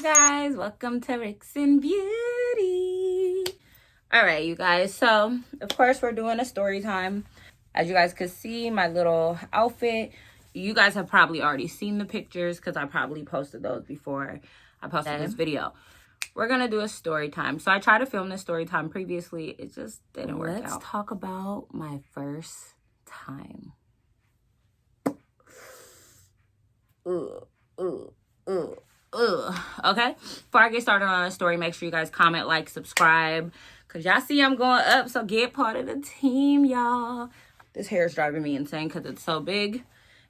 you guys, welcome to Ricks and Beauty. All right, you guys, so of course we're doing a story time. As you guys could see, my little outfit, you guys have probably already seen the pictures because I probably posted those before I posted this video. We're gonna do a story time. So I tried to film this story time previously, it just didn't work out. Let's talk about my first time. Okay, before I get started on the story, make sure you guys comment, like, subscribe, because y'all see I'm going up, so get part of the team, y'all. This hair is driving me insane because it's so big,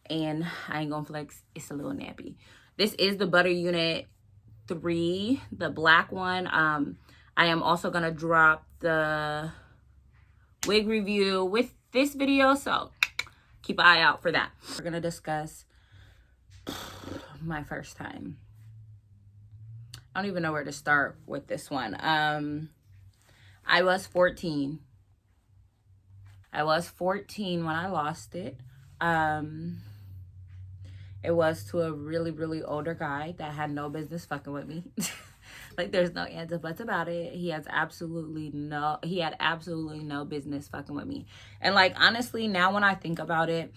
and I ain't gonna flex, it's a little nappy. This is the Butter Unit 3, the black one. I am also gonna drop the wig review with this video, so keep an eye out for that. We're gonna discuss my first time. I don't even know where to start with this one. I was 14. I was 14 when I lost it. It was to a really, really older guy that had no business fucking with me. Like, there's no ands or buts about it. He had absolutely no business fucking with me. And, like, honestly, now when I think about it,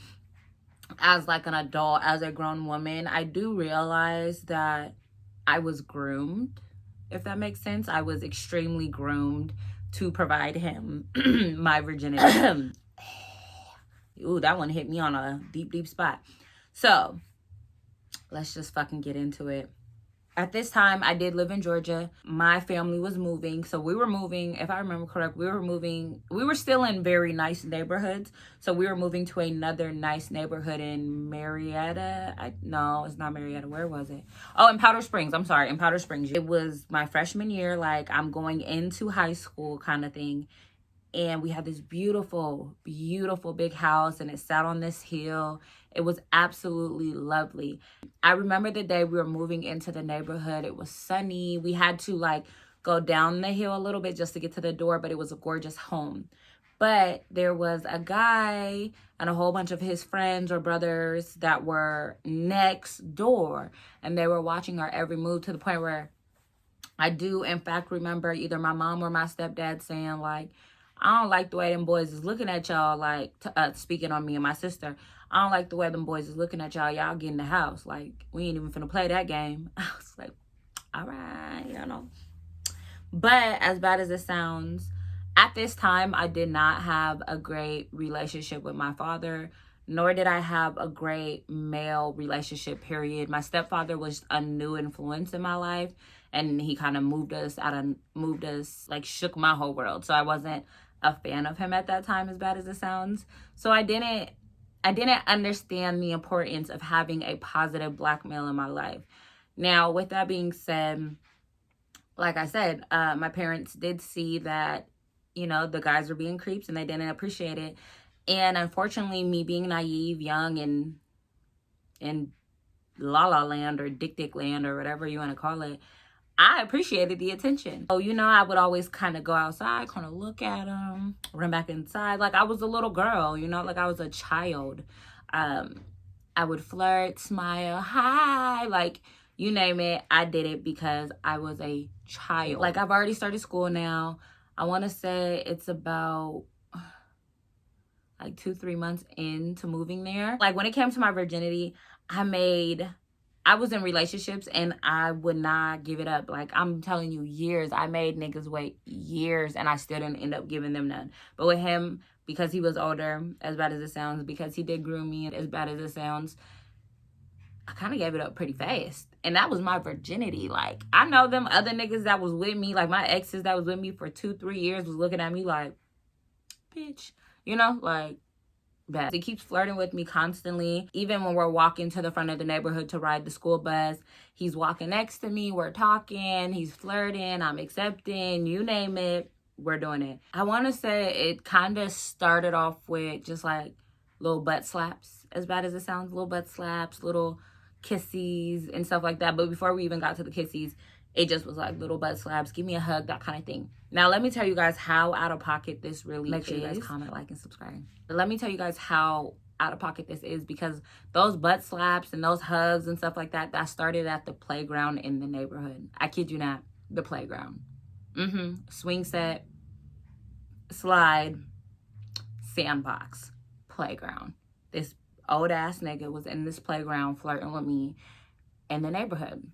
as like an adult, as a grown woman, I do realize that I was groomed, if that makes sense. I was extremely groomed to provide him my virginity. Ooh, that one hit me on a deep, deep spot. So let's just fucking get into it. At this time, I did live in Georgia. My family was moving. So we were moving, if I remember correct, we were still in very nice neighborhoods. So we were moving to another nice neighborhood in Marietta. No, it's not Marietta. Where was it? Oh, in Powder Springs. I'm sorry, in Powder Springs. It was my freshman year, like I'm going into high school kind of thing. And we had this beautiful, beautiful big house, and it sat on this hill. It was absolutely lovely. I remember the day we were moving into the neighborhood. It was sunny. We had to like go down the hill a little bit just to get to the door, but it was a gorgeous home. But there was a guy and a whole bunch of his friends or brothers that were next door, and they were watching our every move, to the point where I do, in fact, remember either my mom or my stepdad saying, like, I don't like the way them boys is looking at y'all, like, speaking on me and my sister. I don't like the way them boys is looking at y'all. Y'all get in the house. Like, we ain't even finna play that game. I was like, all right, you know. But as bad as it sounds, at this time, I did not have a great relationship with my father, nor did I have a great male relationship, period. My stepfather was a new influence in my life, and he kind of moved us, like, shook my whole world. So I wasn't a fan of him at that time, as bad as it sounds. So I didn't understand the importance of having a positive black male in my life. Now, with that being said, like I said, my parents did see that, you know, the guys were being creeps, and they didn't appreciate it. And unfortunately, me being naive, young, and in la la land or dick land or whatever you want to call it, I appreciated the attention. So, you know, I would always kind of go outside, kind of look at them, run back inside. Like I was a little girl, you know, like I was a child. I would flirt, smile, hi, like you name it. I did it because I was a child. Like, I've already started school now. I want to say it's about like 2-3 months into moving there. Like, when it came to my virginity, I was in relationships and I would not give it up. Like, I'm telling you, years. I made niggas wait years and I still didn't end up giving them none. But with him, because he was older, as bad as it sounds, because he did groom me, as bad as it sounds, I kind of gave it up pretty fast. And that was my virginity. Like, I know them other niggas that was with me, like my exes that was with me for 2-3 years was looking at me like, bitch, you know, like, bad. He keeps flirting with me constantly. Even when we're walking to the front of the neighborhood to ride the school bus, he's walking next to me, we're talking, he's flirting, I'm accepting, you name it, we're doing it. I want to say it kind of started off with just like little butt slaps, as bad as it sounds, little butt slaps, little kissies and stuff like that. But before we even got to the kissies, it just was like little butt slaps, give me a hug, that kind of thing. Now, let me tell you guys how out of pocket this really is. Make sure you guys comment, like, and subscribe. Let me tell you guys how out of pocket this is, because those butt slaps and those hugs and stuff like that, that started at the playground in the neighborhood. I kid you not, the playground. Swing set, slide, sandbox, playground. This old ass nigga was in this playground flirting with me in the neighborhood.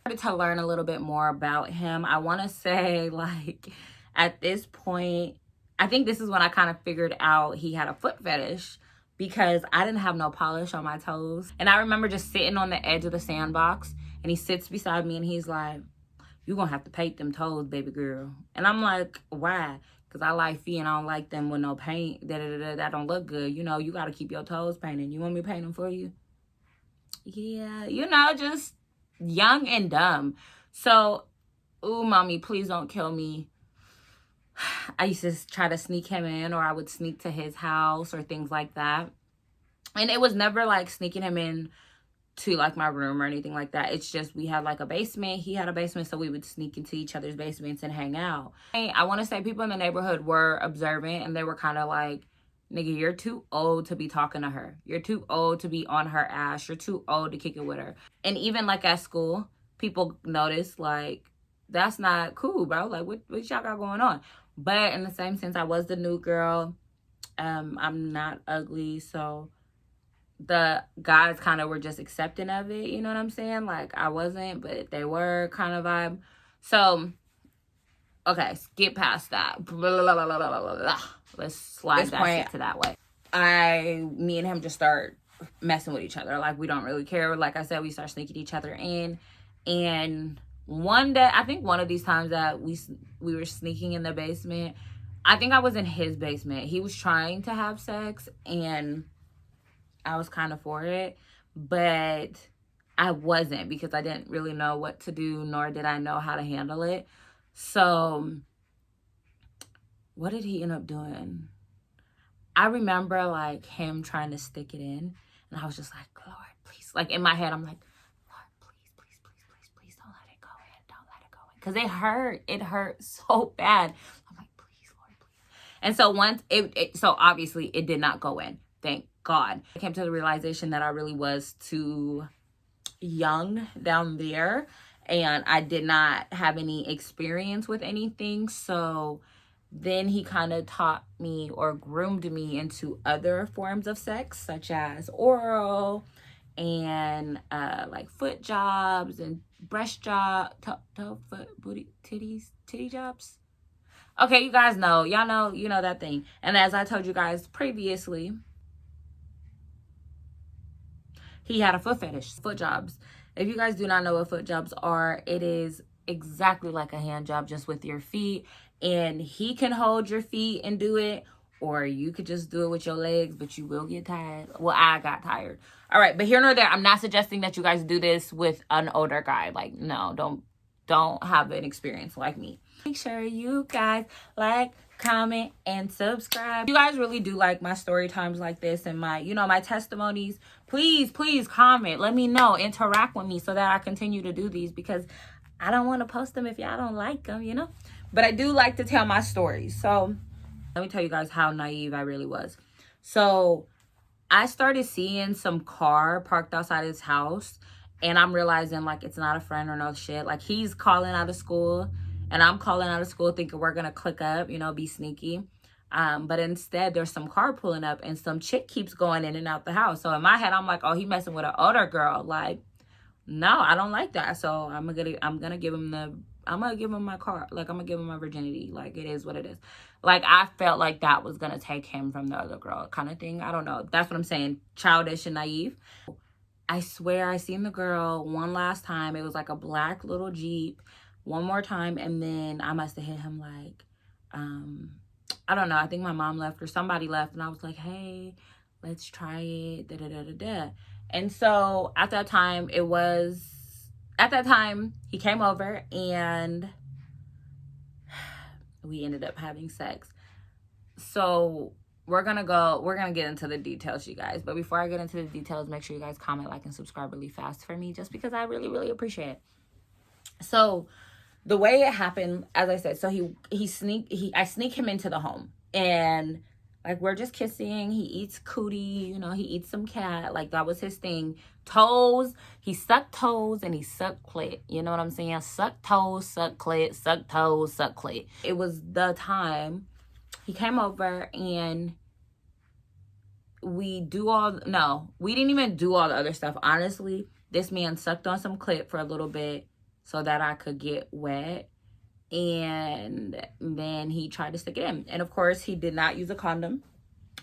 I started to learn a little bit more about him. I want to say, like, at this point, I think this is when I kind of figured out he had a foot fetish, because I didn't have no polish on my toes. And I remember just sitting on the edge of the sandbox, and he sits beside me and he's like, "You gonna have to paint them toes, baby girl." And I'm like, "Why?" "Because I like feet and I don't like them with no paint. That don't look good. You know, you got to keep your toes painted. You want me to paint them for you?" Yeah, you know, just young and dumb. So, ooh, mommy, please don't kill me. I used to try to sneak him in, or I would sneak to his house or things like that. And it was never like sneaking him in to like my room or anything like that. It's just we had like a basement. He had a basement, so we would sneak into each other's basements and hang out. I want to say people in the neighborhood were observant, and they were kind of like, "Nigga, you're too old to be talking to her. You're too old to be on her ass. You're too old to kick it with her." And even like at school, people noticed, like, that's not cool, bro. Like, what y'all got going on? But in the same sense, I was the new girl. I'm not ugly, so the guys kind of were just accepting of it. You know what I'm saying? Like, I wasn't, but they were kind of vibe. So, okay, skip past that. Let's slide that shit to that way. Me and him just start messing with each other. Like, we don't really care. Like I said, we start sneaking each other in. And one day, I think one of these times that we were sneaking in the basement, I think I was in his basement. He was trying to have sex, and I was kind of for it, but I wasn't, because I didn't really know what to do, nor did I know how to handle it. So what did he end up doing? I remember like him trying to stick it in, and I was just like, "Lord, please." Like in my head, I'm like, "Lord, please, don't let it go in. Don't let it go in." Because it hurt so bad. I'm like, "Please, Lord, please." And so once so obviously it did not go in. Thank God. I came to the realization that I really was too young down there, and I did not have any experience with anything. So then he kind of taught me, or groomed me into other forms of sex, such as oral and like foot jobs and breast job, toe, foot, booty, titty jobs. Okay, you guys know, y'all know, you know that thing. And as I told you guys previously, he had a foot fetish, foot jobs. If you guys do not know what foot jobs are, it is exactly like a hand job, just with your feet. And he can hold your feet and do it, or you could just do it with your legs, but you will get tired. Well, I got tired. All right, but here nor there, I'm not suggesting that you guys do this with an older guy. Like, no, don't have an experience like me. Make sure you guys like, comment, and subscribe. If you guys really do like my story times like this and my, you know, my testimonies, please comment. Let me know. Interact with me so that I continue to do these, because I don't want to post them if y'all don't like them, you know. But I do like to tell my stories. So let me tell you guys how naive I really was. So I started seeing some car parked outside his house, and I'm realizing, like, it's not a friend or no shit. Like, he's calling out of school, and I'm calling out of school thinking we're going to click up, you know, be sneaky. But instead, there's some car pulling up, and some chick keeps going in and out the house. So in my head, I'm like, oh, he messing with an older girl. Like, no, I don't like that. So I'm gonna give him my car. Like, I'm gonna give him my virginity. Like, it is what it is. Like, I felt like that was gonna take him from the other girl, kind of thing. I don't know. That's what I'm saying. Childish and naive. I swear I seen the girl one last time. It was like a black little Jeep. One more time, and then I must have hit him like, I don't know. I think my mom left or somebody left, and I was like, "Hey, let's try it." And so at that time, he came over, and we ended up having sex. So we're gonna get into the details, you guys. But before I get into the details, make sure you guys comment, like, and subscribe really fast for me, just because I really, really appreciate it. So the way it happened, as I said, so I sneak him into the home, and Like, we're just kissing. He eats cootie, you know, he eats some cat. Like, that was his thing. Toes. He sucked toes and he sucked clit. You know what I'm saying? Suck toes, suck clit, suck toes, suck clit. It was the time he came over and we didn't even do all the other stuff. Honestly, this man sucked on some clit for a little bit so that I could get wet. And then he tried to stick it in. And of course, he did not use a condom.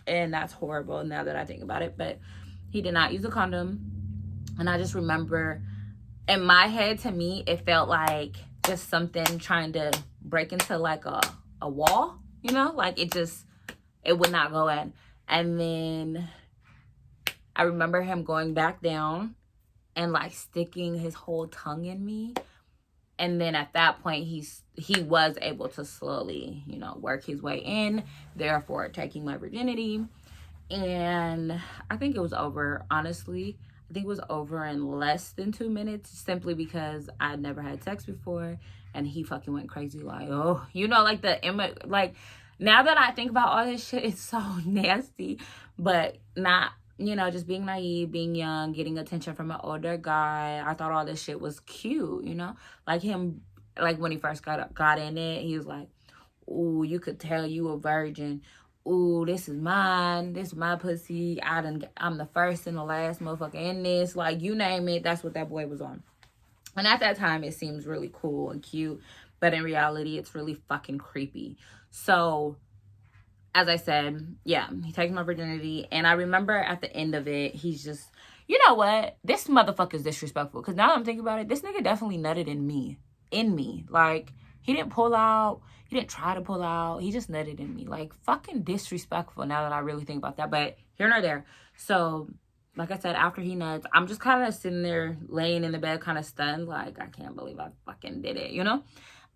And that's horrible now that I think about it. But he did not use a condom. And I just remember, in my head, to me, it felt like just something trying to break into like a wall. You know? Like, it would not go in. And then I remember him going back down and like sticking his whole tongue in me. And then at that point, he was able to slowly, you know, work his way in, therefore taking my virginity. And I think it was over, honestly. I think it was over in less than 2 minutes, simply because I'd never had sex before. And he fucking went crazy, like, oh, you know, like now that I think about all this shit, it's so nasty. But not, you know, just being naive, being young, getting attention from an older guy. I thought all this shit was cute, you know? Like him, like when he first got in it, he was like, ooh, you could tell you a virgin. Ooh, this is mine. This is my pussy. I'm the first and the last motherfucker in this. Like, you name it, that's what that boy was on. And at that time, it seems really cool and cute. But in reality, it's really fucking creepy. So, as I said, yeah, he takes my virginity. And I remember at the end of it, he's just, you know what? This motherfucker's disrespectful. Because now that I'm thinking about it, this nigga definitely nutted in me. Like, he didn't pull out. He didn't try to pull out. He just nutted in me. Like, fucking disrespectful now that I really think about that. But here nor there. So, like I said, after he nuts, I'm just kind of sitting there laying in the bed kind of stunned. Like, I can't believe I fucking did it, you know?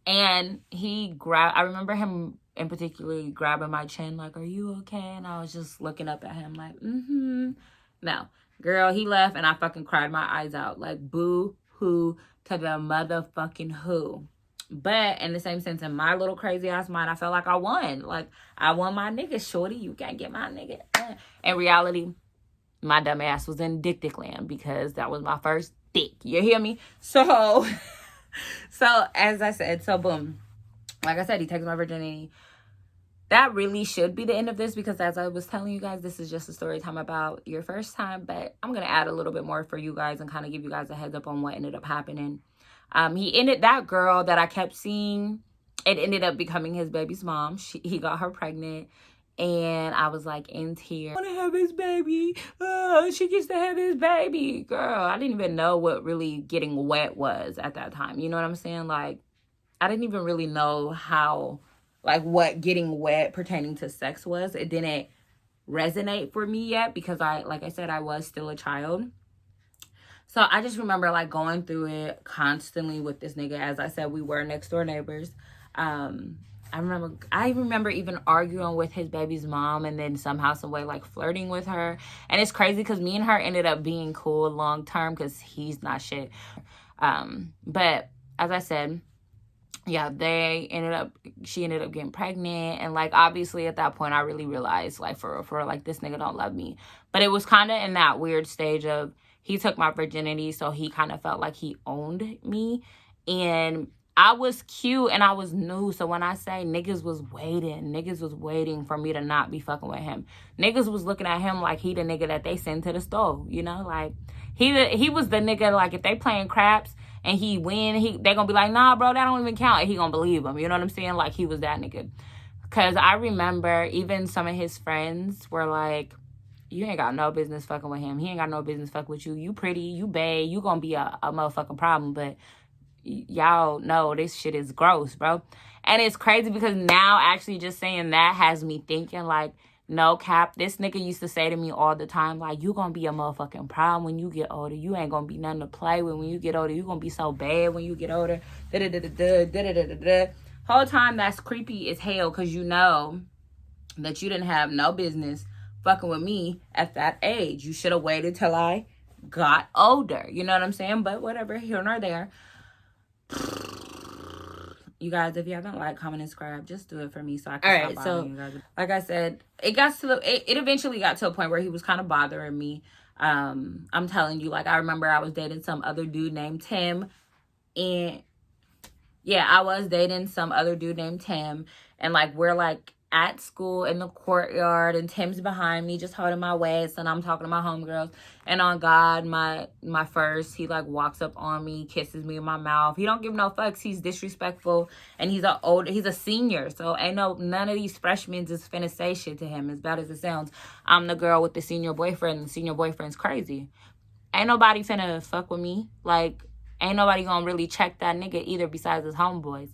And I remember him in particular grabbing my chin, like, are you okay? And I was just looking up at him like, No, girl, he left and I fucking cried my eyes out. Like, boo-hoo to the motherfucking who. But in the same sense, in my little crazy ass mind, I felt like I won. Like, I won my nigga, shorty. You can't get my nigga. In reality, my dumb ass was in dick land because that was my first dick. You hear me? So as I said, boom. Like I said, he takes my virginity. That really should be the end of this because as I was telling you guys, this is just a story time about your first time. But I'm going to add a little bit more for you guys and kind of give you guys a heads up on what ended up happening. That girl that I kept seeing, it ended up becoming his baby's mom. He got her pregnant. And I was like in tears. I want to have his baby. She gets to have his baby. Girl, I didn't even know what really getting wet was at that time. You know what I'm saying? Like, I didn't even really know how, like, what getting wet pertaining to sex was. It didn't resonate for me yet because like I said, I was still a child. So I just remember, like, going through it constantly with this nigga. As I said, we were next door neighbors. I remember even arguing with his baby's mom and then somehow, some way, like, flirting with her. And it's crazy because me and her ended up being cool long term because he's not shit. But as I said, yeah, she ended up getting pregnant. And, like, obviously at that point, I really realized, like, for like, this nigga don't love me. But it was kind of in that weird stage of he took my virginity, so he kind of felt like he owned me. And I was cute and I was new. So when I say niggas was waiting for me to not be fucking with him. Niggas was looking at him like he the nigga that they send to the store, you know? Like, he was the nigga, like, if they playing craps and he win, they gonna be like, nah, bro, that don't even count. And he gonna believe him, you know what I'm saying? Like, he was that nigga. Because I remember even some of his friends were like, you ain't got no business fucking with him. He ain't got no business fucking with you. You pretty, you bad, you gonna be a motherfucking problem, but y'all know this shit is gross, bro. And it's crazy because now actually just saying that has me thinking, like, no cap, this nigga used to say to me all the time, like, you gonna be a motherfucking problem when you get older. You ain't gonna be nothing to play with when you get older. You gonna be so bad when you get older. Whole time that's creepy as hell because you know that you didn't have no business fucking with me at that age. You should have waited till I got older. You know what I'm saying? But whatever, here nor there. You guys, if you haven't liked, comment, and subscribe, just do it for me so I can stop bothering you guys. Like I said, it eventually got to a point where he was kind of bothering me. I'm telling you, like, I remember I was dating some other dude named Tim, and yeah, I was dating some other dude named Tim, and like we're like at school in the courtyard, and Tim's behind me just holding my waist, and I'm talking to my homegirls, and on God, my first, he like walks up on me, kisses me in my mouth. He don't give no fucks. He's disrespectful, and he's a senior, so ain't none of these freshmen just finna say shit to him. As bad as it sounds, I'm the girl with the senior boyfriend, and the senior boyfriend's crazy. Ain't nobody finna fuck with me. Like, ain't nobody gonna really check that nigga either besides his homeboys.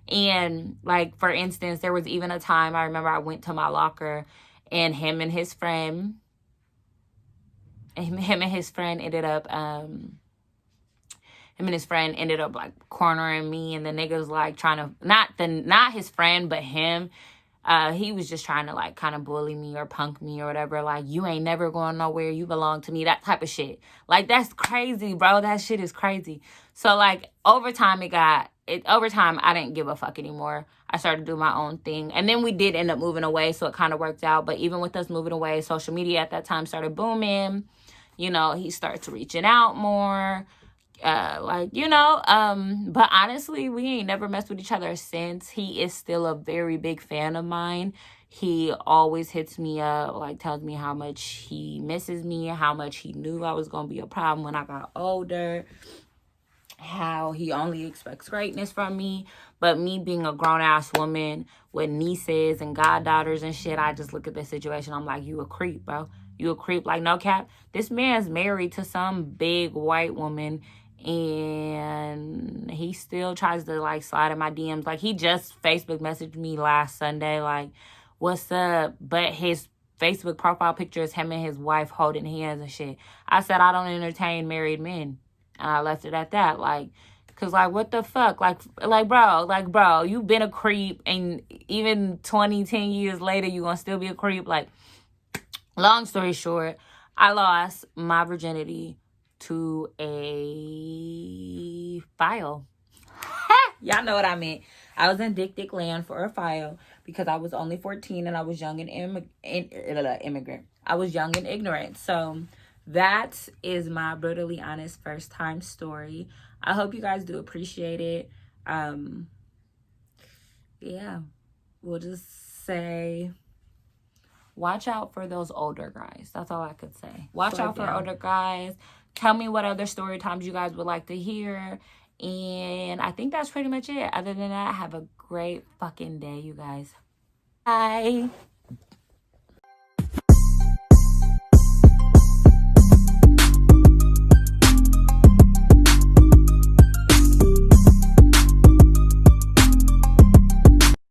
And, like, for instance, there was even a time I remember I went to my locker, and him and his friend ended up, like, cornering me, and the nigga was, like, trying to, not his friend, but him, he was just trying to, like, kind of bully me or punk me or whatever. Like, you ain't never going nowhere. You belong to me. That type of shit. Like, that's crazy, bro. That shit is crazy. So, like, over time, I didn't give a fuck anymore. I started to do my own thing. And then we did end up moving away, so it kind of worked out. But even with us moving away, social media at that time started booming. You know, he starts reaching out more. But honestly, we ain't never messed with each other since. He is still a very big fan of mine. He always hits me up, like, tells me how much he misses me, how much he knew I was gonna be a problem when I got older, how he only expects greatness from me. But me being a grown-ass woman with nieces and goddaughters and shit, I just look at this situation, I'm like, you a creep, bro. You a creep. Like, no cap. This man's married to some big white woman, and he still tries to, like, slide in my DMs. Like, he just Facebook messaged me last Sunday, like, what's up? But his Facebook profile picture is him and his wife holding hands and shit. I said, I don't entertain married men. And I left it at that. Like, cause, like, what the fuck? Like, bro, you been a creep, and even 10 years later, you gonna still be a creep. Like, long story short, I lost my virginity to a file. Y'all know what I meant. I was in dick land for a file because I was only 14 and I was young and immigrant. I was young and ignorant. So that is my brutally honest first time story. I hope you guys do appreciate it. Yeah, we'll just say, watch out for those older guys. That's all I could say. Watch out for older guys. Tell me what other story times you guys would like to hear. And I think that's pretty much it. Other than that, have a great fucking day, you guys. Bye.